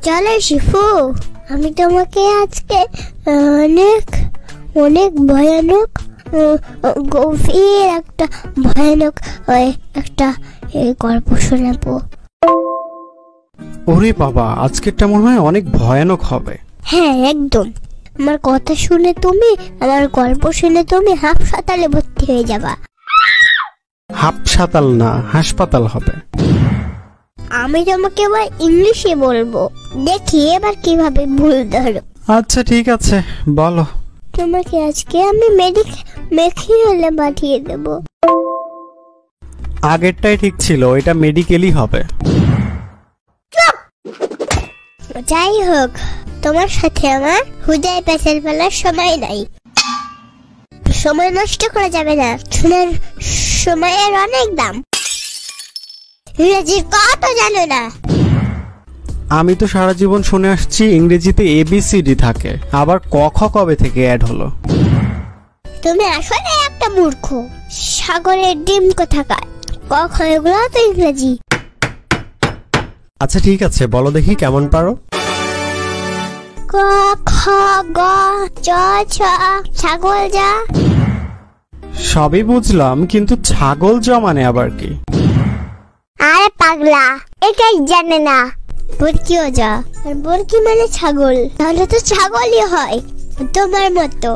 চলো শিফু, আমি তোমাকে আজকে অনেক অনেক ভয়ানক গভীর একটা ভয়ানক একটা গল্প শোনাবো। ওরে বাবা, আজকেরটা মনে হয় অনেক ভয়ানক হবে। হ্যাঁ একদম, আমার কথা শুনে তুমি, আমার গল্প শুনে তুমি হাসপাতালে ভর্তি হয়ে যাবা। হাসপাতাল না, হাসপাতাল হবে। আমি তোমাকে এবার ইংলিশে বলবো, দেখি এবার কিভাবে ভুল ধরো। আচ্ছা ঠিক আছে, বলো। তোমাকে আজকে আমি মেডিকেলে পাঠিয়ে দেবো। আগেরটাই ঠিক ছিল, এটা মেডিকেলই হবে। যাই হোক, তোমার সাথে আমার হুদায় পেছাল ফেলার সময় নাই। সময় নষ্ট করা যাবে না, শোনার সময়ের অনেক দাম। ইংরেজির কত জানো না? আমি তো সারা জীবন শুনে আসছি ইংরেজিতে ABCD থাকে, আবার ক খ কবে থেকে অ্যাড হলো? তুমি আসলে একটা মূর্খ। সাগরের ডিম কোথাকার, ক খ এগুলো তো ইংরেজি। আচ্ছা ঠিক আছে, বলো দেখি কেমন পারো। ক খ গ চ ছ ছাগল যা। সবই বুঝলাম, কিন্তু ছাগল যা মানে আবার কি? আরে পাগলা, এটাই জানে না। বরকিও যা, আর বরকি মানে ছাগল, তাহলে তো ছাগলই হয় তোমার মতো।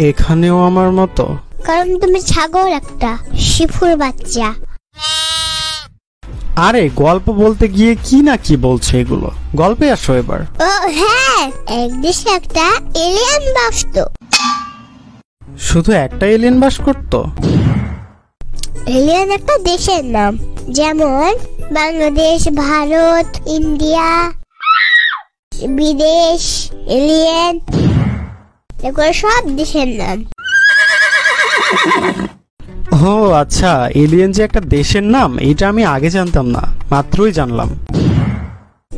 এখানেও আমার মতো? কারণ তুমি ছাগল একটা, শিফুর বাচ্চা। আরে গল্প বলতে গিয়ে কি না কি বলছে এগুলো, গল্পে আসো এবার। ও হ্যাঁ, এক দেশে একটা এলিয়েন বাসতো। শুধু একটা এলিয়েন বাস করতো? এলিয়েন একটা দেশের নাম, যেমন বাংলাদেশ, ভারত, ইন্ডিয়া, বিদেশ, এলিয়েন, এগুলো সব দেশের নাম। ও আচ্ছা, এলিয়েন যে একটা দেশের নাম এটা আমি আগে জানতাম না, মাত্রই জানলাম।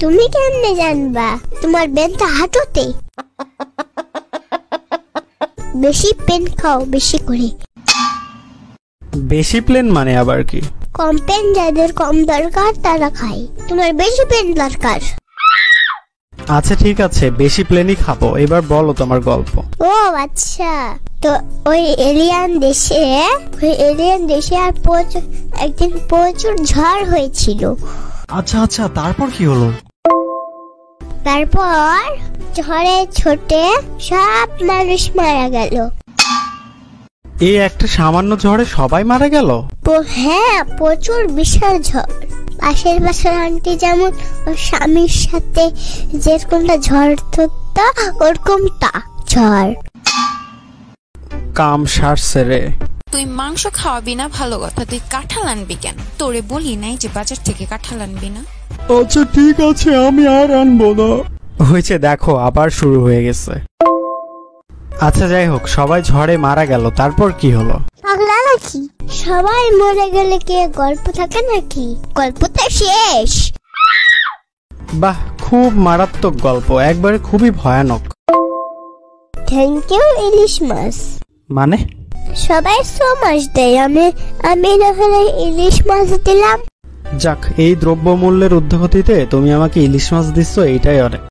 তুমি কেমনে জানবা? তোমার বেনটা হাঁটুতে। বেশি পেন খাও, বেশি করে। বেশি প্লেন মানে আবার কি? কম পেন যাদের কম দরকার তারা খায়, তোমার বেশি পেন দরকার। আচ্ছা ঠিক আছে, বেশি প্লেনই খাবো। এবার বলো তোমার গল্প। ও আচ্ছা, তো ওই এলিয়েন দেশে আর একদিন প্রচুর ঝড় হয়েছিল। আচ্ছা আচ্ছা, তারপর কি হলো? তারপর ঝড়ে ছোটে সব মানুষ মারা গেল। এই একটা সামান্য ঝড়ে সবাই মারা গেল? হ্যাঁ, প্রচুর বিশাল ঝড়। পাশের বাসার আন্টি যেমন ওর স্বামীর সাথে যেরকমটা ঝড় ধরতো, ওরকমটা ঝড়। কাম সারছে রে। তুই মাংস খাওয়াবি না ভালো কথা, তুই কাঁঠাল আনবি কেন? তোরে বলি নাই যে বাজার থেকে কাঁঠাল আনবি না? আচ্ছা ঠিক আছে, আমি আর আনবো না। হয়েছে, দেখো আবার শুরু হয়ে গেছে। আচ্ছা যাই হোক, সবাই ঝড়ে মারা গেল, তারপর কি হলো? পাগলা নাকি? সবাই মরে গেলে কি গল্প থাকে নাকি? গল্পটা শেষ। বাহ, খুব মারাত্মক গল্প, একবারে খুবই ভয়ানক। থ্যাংক ইউ ইলিশ মাছ। মানে? সবাই সো মাছ দেয়, আমি না হলে ইলিশ মাছ দিলাম। যাক, এই দ্রব্যমূল্যের ঊর্ধ্বগতিতে তুমি আমাকে ইলিশ মাছ দিচ্ছ, এইটাই অনেক।